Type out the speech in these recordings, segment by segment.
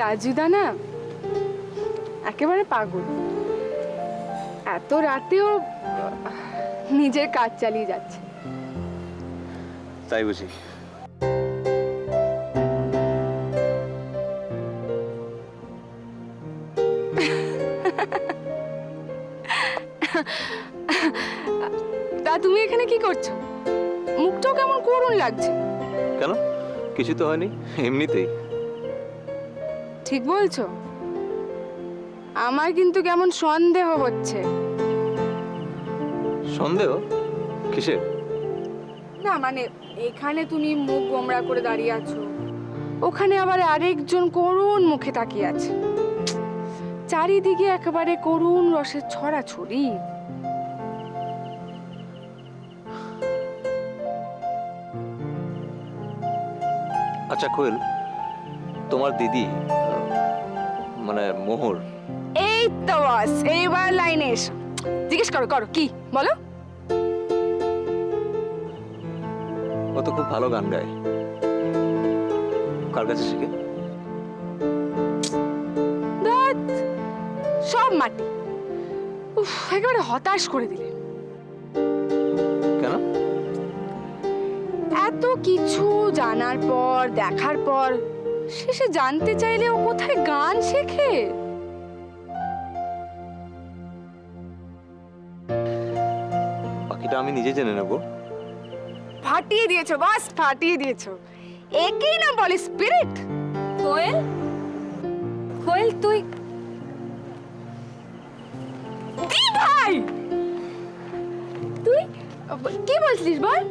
তাজুদা না একেবারে পাগল, এত রাতেও নিজের কাজ চালিয়ে যাচ্ছে। তাই বুঝি? তা তুমি এখানে কি করছো? মুখটাও কেমন করুণ লাগছে। কেন, কিছু তো হয়নি, এমনিতেই। ঠিক বলছো? আমার কিন্তু কেমন সন্দেহ হচ্ছে। সন্দেহ কিসের? না মানে এখানে তুমি মুখ গোমড়া করে দাঁড়িয়ে আছো, ওখানে আবার আরেকজন করুণ মুখে তাকিয়ে আছে, চারিদিকে একেবারে করুণ রসের ছড়াছড়ি। আচ্ছা কোয়েল, তোমার দিদি মানে মোহর। এই তো বস, এইবার লাইনে এসো। জিজ্ঞেস করো, করো কি বলো। ও তো খুব ভালো গান গায়, কার কাছে শিখে? ধ্যাৎ, সব মাটি। উফ, একেবারে হতাশ করে দিলে। কেন? এত কিছু জানার পর, দেখার পর শেষে জানতে চাইলে ও কোথায় গান শেখে? বাকিটা আমি নিজে জেনে নেবো। ফাটিয়ে দিয়েছো বাস, ফাটিয়ে দিয়েছো। একেই না বলে স্পিরিট। কোয়েল, কোয়েল তুই দি ভাই, তুই কি বলছিস বল?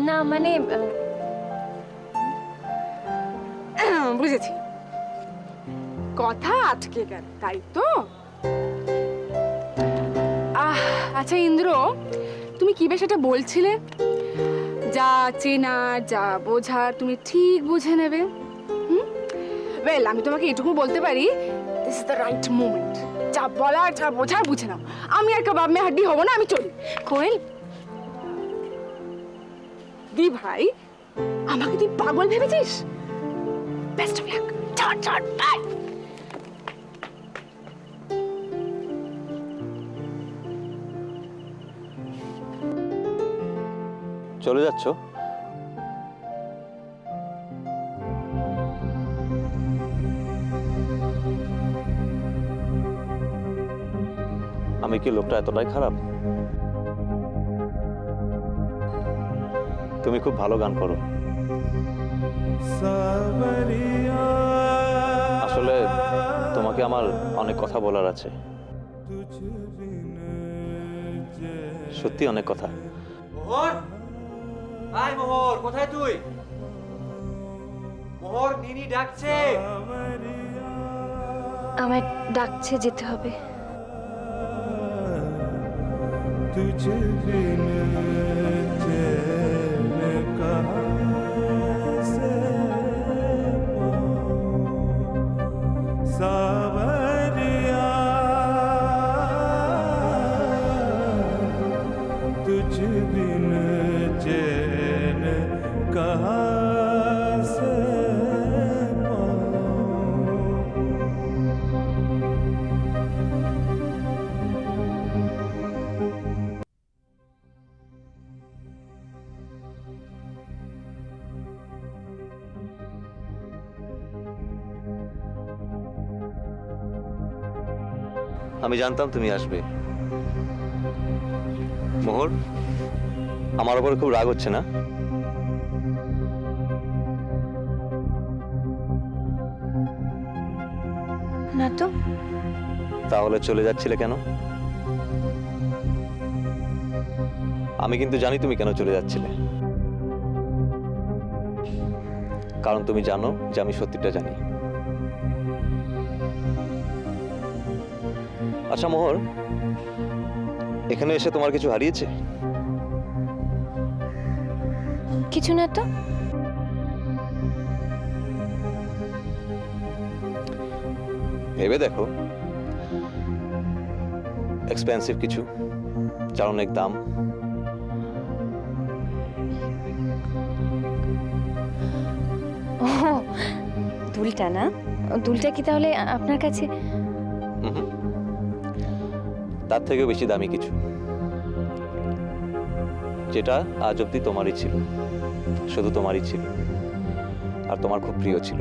না মানে বুঝেছি, কথা আটকে গেল তাই তো। আচ্ছা ইন্দ্র, তুমি কি বেশ এটা বলছিলে, যা চেনার যা বোঝার তুমি ঠিক বুঝে নেবে। ওয়েল, আমি তোমাকে এটুকু বলতে পারি, this is the right moment. যা বলার যা বোঝার বুঝে নাও। আমি আর কাবাব মে হাড্ডি হবো না, আমি চলি। কোয়েল, দি ভাই, আমাকে তুই পাগল ভেবেছিস? বেস্ট অফ লাক, চট চট বাই। চলে যাচ্ছ? আমি কি লোকটা এতটাই খারাপ? তুমি খুব ভালো গান করো। আসলে তোমাকে আমার অনেক কথা বলার আছে, সত্যি অনেক কথা। মোহর, আয় মোহর, কোথায় তুই? মোহর, নিনি ডাকছে। আমায় ডাকছে, যেতে হবে। तुझ बिन चैन कहाँ से पाऊं सावरिया, तुझ बिन चैन कहाँ से আমি জানতাম তুমি আসবে। মোহর, আমার উপর খুব রাগ হচ্ছে না? না তো। তাহলে চলে যাচ্ছিলে কেন? আমি কিন্তু জানি তুমি কেন চলে যাচ্ছিলে, কারণ তুমি জানো যে আমি সত্যিটা জানি। আচ্ছা মোহর, এখানে এসে তোমার কিছু হারিয়েছে? কিছু না তো। ভেবে দেখো, এক্সপেন্সিভ কিছু, যার অনেক দাম। ও দুলটা না? দুলটা কি তাহলে আপনার কাছে? হুম, তার থেকেও বেশি দামি কিছু, যেটা আজ অব্দি তোমারই ছিল, শুধু তোমারই ছিল, আর তোমার খুব প্রিয় ছিল।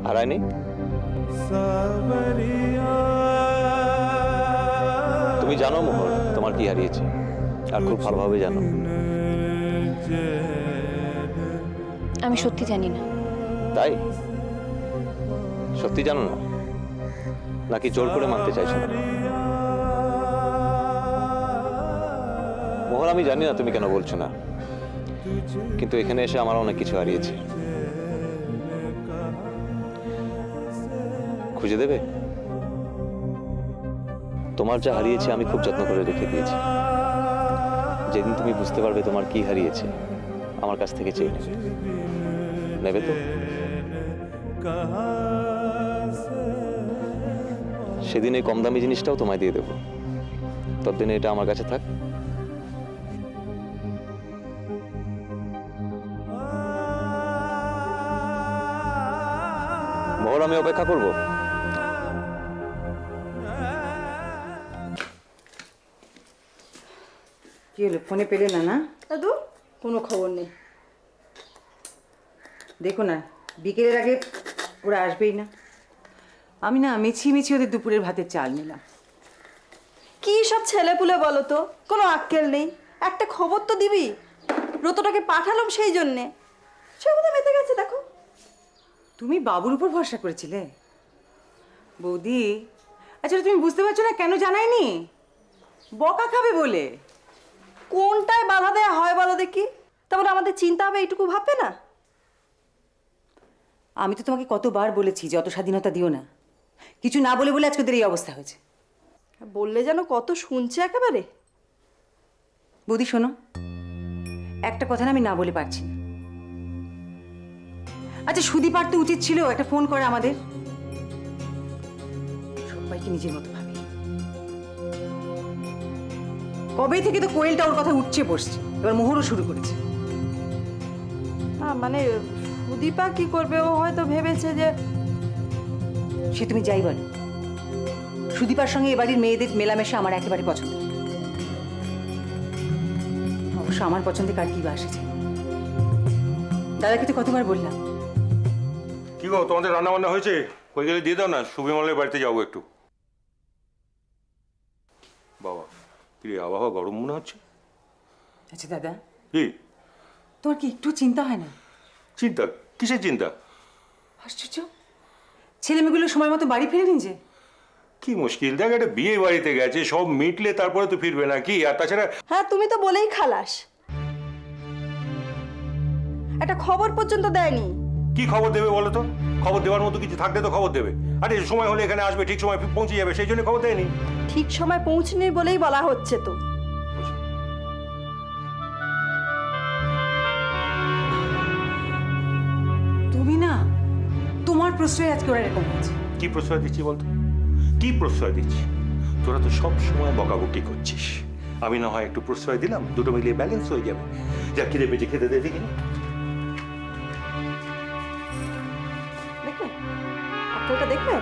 হারায়নি? তুমি জানো মোহর তোমার কি হারিয়েছে, আর খুব ভালোভাবে জানো। আমি সত্যি জানি না। তাই? সত্যি জানো না, নাকি জোর করে মানতে চাইছো না? মোহর, আমি জানি না তুমি কেন বলছো না, কিন্তু এখানে এসে আমার অনেক কিছু হারিয়েছে। খুঁজে দেবে? তোমার যা হারিয়েছে আমি খুব যত্ন করে রেখে দিয়েছি। যেদিন তুমি বুঝতে পারবে তোমার কি হারিয়েছে, আমার কাছ থেকে চেয়ে নেবে। নেবে তো? সেদিন এই কম দামি জিনিসটাও তোমায় দিয়ে দেবো, ততদিনে এটা আমার কাছে থাক। মোহর, আমি অপেক্ষা করবো। কি হলো, ফোনে পেলে না? না দাদু, কোনো খবর নেই। দেখো না, বিকেলের আগে ওরা আসবেই না। আমি না মিছি ওদের দুপুরের ভাতের চাল নিলাম। কি সব ছেলেপুলে বলো তো, কোনো আক্কেল নেই। একটা খবর তো দিবি। ব্রতটাকে পাঠালাম সেই জন্যে, সে কোথায় মেতে গেছে দেখো। তুমি বাবুর উপর ভরসা করেছিলে বৌদি? আচ্ছা, তুমি বুঝতে পারছো না কেন জানাইনি? বকা খাবে বলে। কোনটায় বাধা দেয়া হয় বলো দেখি, তারপরে আমাদের চিন্তা হবে এইটুকু ভাববে না? আমি তো তোমাকে কতবার বলেছি যে অত স্বাধীনতা দিও না। কিছু না বলে বলে আজকে ওদের এই অবস্থা হয়েছে। বললে যেন কত শুনছে একেবারে। বৌদি শোনো, একটা কথা না আমি না বলে পারছি না। আচ্ছা, সুদীপার তো উচিত ছিল একটা ফোন করা আমাদের। সবাইকে নিজের মতো ভাবে। কবে থেকে তো কোয়েলটা ওর কথা উঠছে বসছে, এবার মোহরও শুরু করেছে। না মানে সুদীপা কি করবে, ও হয়তো ভেবেছে যে। সে তুমি যাই বলো, সুদীপার সঙ্গে এবাড়ির মেয়েদের মেলামেশা আমার একেবারে পছন্দ। অবশ্য আমার পছন্দে কার কি বা এসেছে। দাদাকে তো কতবার বললাম। কি গো, তোমাদের রান্না বান্না হয়েছে? হয়ে গেলে দিয়ে দাও না, সুবিমলের বাড়িতে যাবো একটু। বাবা, কি রে, আবহাওয়া গরম মনে হচ্ছে। আচ্ছা দাদা, কি তোমার কি একটু চিন্তা হয় না? চিন্তা? কিসের চিন্তা? আশ্চর্য, ছেলেমেয়েগুলো সময় মতো বাড়ি ফিরে নিজে। কি মুশকিল, দেখ একটা বিয়ে বাড়িতে গেছে, সব মিটলে তারপরে তো ফিরবে নাকি? আর তাছাড়া হ্যাঁ, তুমি তো বলেই খালাস। একটা খবর পর্যন্ত দেয়নি। কি খবর দেবে বলো তো? খবর দেওয়ার মতো কিছু থাকলে তো খবর দেবে। আরে সময় হলে এখানে আসবে, ঠিক সময় পৌঁছে যাবে, সেই জন্য খবর দেয়নি। ঠিক সময় পৌঁছনি বলেই বলা হচ্ছে তো। তুমি না, তোমার প্রশ্রয় আজকে ওরা এরকম হচ্ছে। কি প্রশ্রয় দিচ্ছি বলতো? কি প্রশ্রয় দিচ্ছি? তোরা তো সব সময় বকাবকি করছিস। আমি না হয় একটু প্রশ্রয় দিলাম, দুটো মিলিয়ে ব্যালেন্স হয়ে যাবে। যা খিদে পেয়েছে খেতে দে দেখি। দেখবে আক্কেলটা, দেখবে।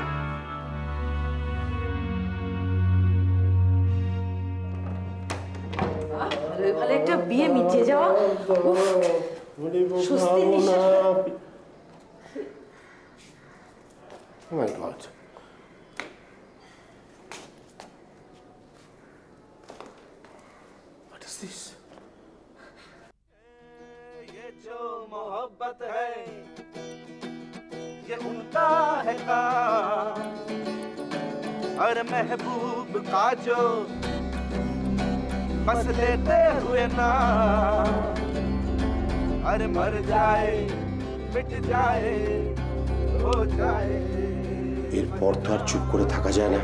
ভালো একটা বিয়ে মিটিয়ে যাওয়া, স্বস্তির নিঃশ্বাস। Oh my God. What is this? ये जो मोहब्बत है ये उनका है काम, और महबूब का जो बस लेते हुए ना, अरे मर जाए मिट जाए हो जाए। এরপর তো আর চুপ করে থাকা যায় না।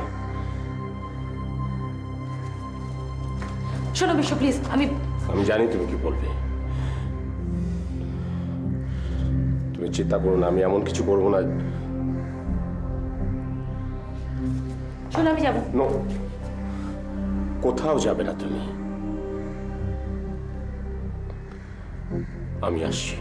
শোনো বিশ্ব, প্লিজ। আমি জানি তুমি কি বলবে। তুমি চিন্তা করো না, আমি এমন কিছু করবো না। শোনো, আমি যাবো। নো, কোথাও যাবে না তুমি। আমি আসছি।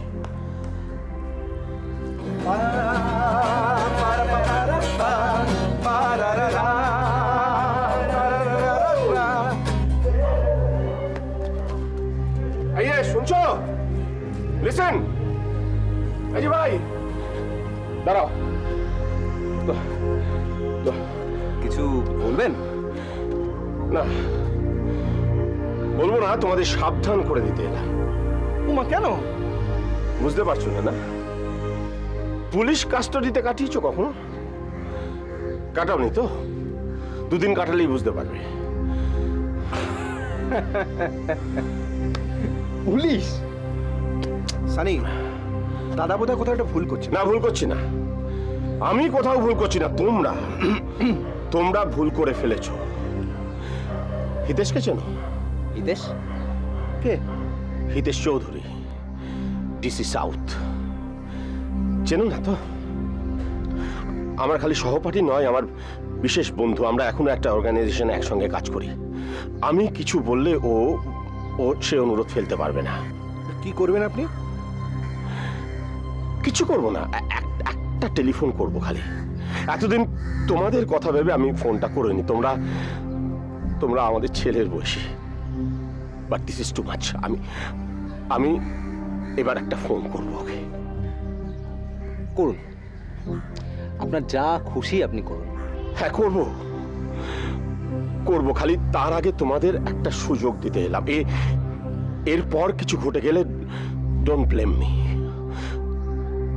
এই যে শুনছো, লিসেন। এই যে ভাই দাঁড়াও, কিছু বলবেন? না বলবো না, তোমাদের সাবধান করে দিতে এলাম। উমা কেন? বুঝতে পারছো না? না পুলিশ কাস্টাডিতে কাটিয়েছো কখনো? কাটাওনি তো? দুদিন কাটালেই বুঝতে পারবে। পুলিশ? সানি, দাদা বোধহয় কোথাও একটা ভুল করছে। না, ভুল করছি না, আমি কোথাও ভুল করছি না, তোমরা ভুল করে ফেলেছো। হিতেশকে চেনো? হিতেশ কে? Hitesh Chowdhury, DC south. চেনো না তো? আমার খালি সহপাঠী নয়, আমার বিশেষ বন্ধু। আমরা এখনো একটা অর্গানাইজেশনে একসঙ্গে কাজ করি। আমি কিছু বললে ও সে অনুরোধ ফেলতে পারবে না। কি করবেন আপনি? কিছু করব না, একটা টেলিফোন করব খালি। এতদিন তোমাদের কথা ভেবে আমি ফোনটা করিনি। তোমরা আমাদের ছেলের বয়সী, but this is too much. আমি এবার একটা ফোন করবো ওকে। করুন, আপনার যা খুশি আপনি করুন। হ্যাঁ করবো, খালি তার আগে তোমাদের একটা সুযোগ দিতে এলাম। এরপর কিছু ঘটে গেলে ডোন্ট ব্লেম মি,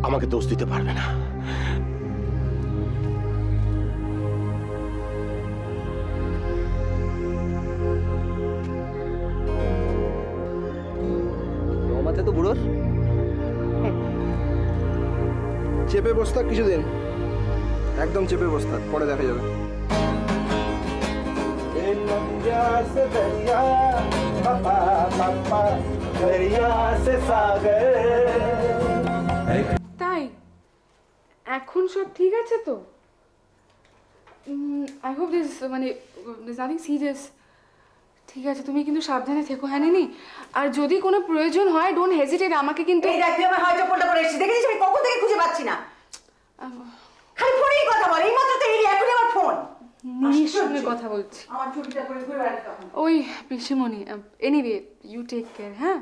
আমাকে দোষ দিতে পারবে না। রমাতে তো বুড়োর চেপে বস্তা কিছুদিন, একদম চেপে বস্তা, পরে দেখা যাবে। তাই এখন সব ঠিক আছে তো? আই হোপ দিস মানে নাথিং সিরিয়াস। ঠিক আছে, তুমি কিন্তু সাবধানে থেকো, হ্যাঁ নিনি? আর যদি কোনো প্রয়োজন হয় ডোন্ট হেজিটেট, আমাকে কিন্তু। এই দেখ, তুই আমার হয়তো ফোনটা করে এসেছিস, দেখেছিস আমি কখন থেকে খুঁজে পাচ্ছি না। খালি ফোনেই কথা বল, এই মাত্র তো এলি, এখনই আমার ফোন। নিনির সঙ্গে কথা বলছি। আমার ছুটিটা করে ঘুরে বেড়াচ্ছি তখন। ওই পিসিমণি, এনিওয়ে ইউ টেক কেয়ার, হ্যাঁ,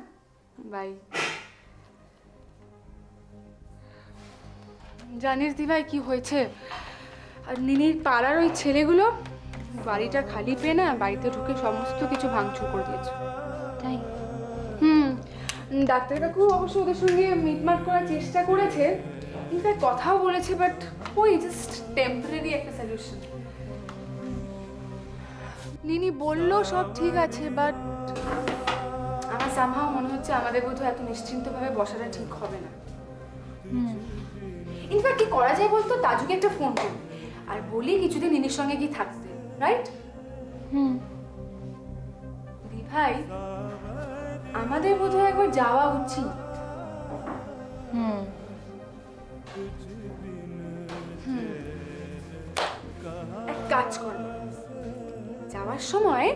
বাই। জানিস দিভাই কি হয়েছে? আর নিনির পাড়ার ওই ছেলেগুলো বাড়িটা খালি পেয়ে না বাড়িতে ঢুকে সমস্ত কিছু ভাঙচুর করে দিয়েছে। তাই? ডাক্তার কাকু অবশ্য ওদের সঙ্গে মিটমাট করার চেষ্টা করেছে, ইনফ্যাক্ট কথাও বলেছে, বাট ওই জাস্ট টেম্পোরারি একটা সলিউশন। নিনি বললো সব ঠিক আছে, বাট আমার সামহাও মনে হচ্ছে আমাদের বোধহয় এত নিশ্চিন্তভাবে বসাটা ঠিক হবে না। ইনফ্যাক্ট কি করা যায় বলতো, তাজুকে একটা ফোন করি আর বলি কিছুদিন নিনির সঙ্গে কি থাকতে, রাইট? দি ভাই, আমাদের বোধহয় একবার যাওয়া উচিত। এক কাজ কর, যাওয়ার সময়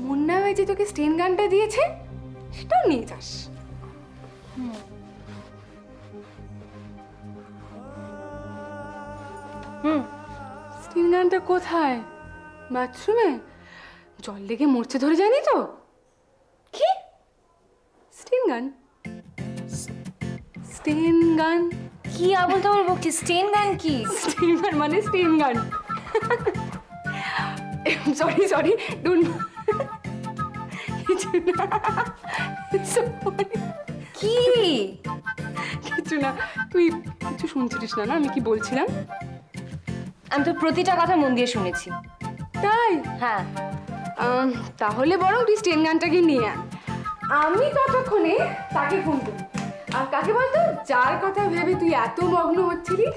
মুন্না ভাই যে তোকে স্টেন গানটা দিয়েছে সেটাও নিয়ে যাস। স্টেন গানটা কোথায়? বাথরুমে? জল লেগে মরচে ধরে যায়নি তো? কি স্টেন গান? স্টেন গান কি আবল তাবল বকছিস? স্টেন গান কি? স্টেন গান মানে স্টেন গান। Sorry don't. কি? কিছু না, তুই কিছু শুনছিস না? না আমি কি বলছিলাম? আমি তো প্রতিটা কথা মন দিয়ে শুনেছি। তাই? হ্যাঁ। তাহলে বরং তুই স্টেন গানটাকে নিয়ে আন, আমি ততক্ষণে তাকে ফোন করি। আর কাকে বলতো, যার কথা ভেবে তুই এত মগ্ন হচ্ছিলিস?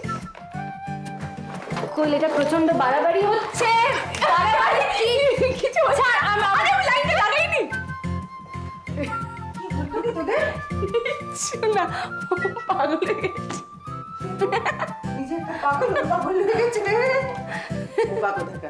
কইলে এটা প্রচন্ড বাড়াবাড়ি হচ্ছে। কিছু আমি লাইনটা লাগাইনি। না পাগল হয়ে গেছে। নিজে একটা পাগল হয়ে গেছে রে। পাগল থাকা।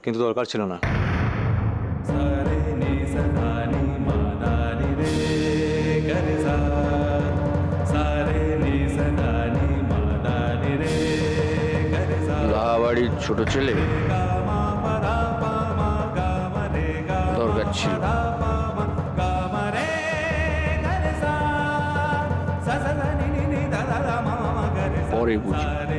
কিন্তু দরকার ছিল না। লাহাবাড়ির ছোট ছেলে দরকার ছিল। পরে বুঝি।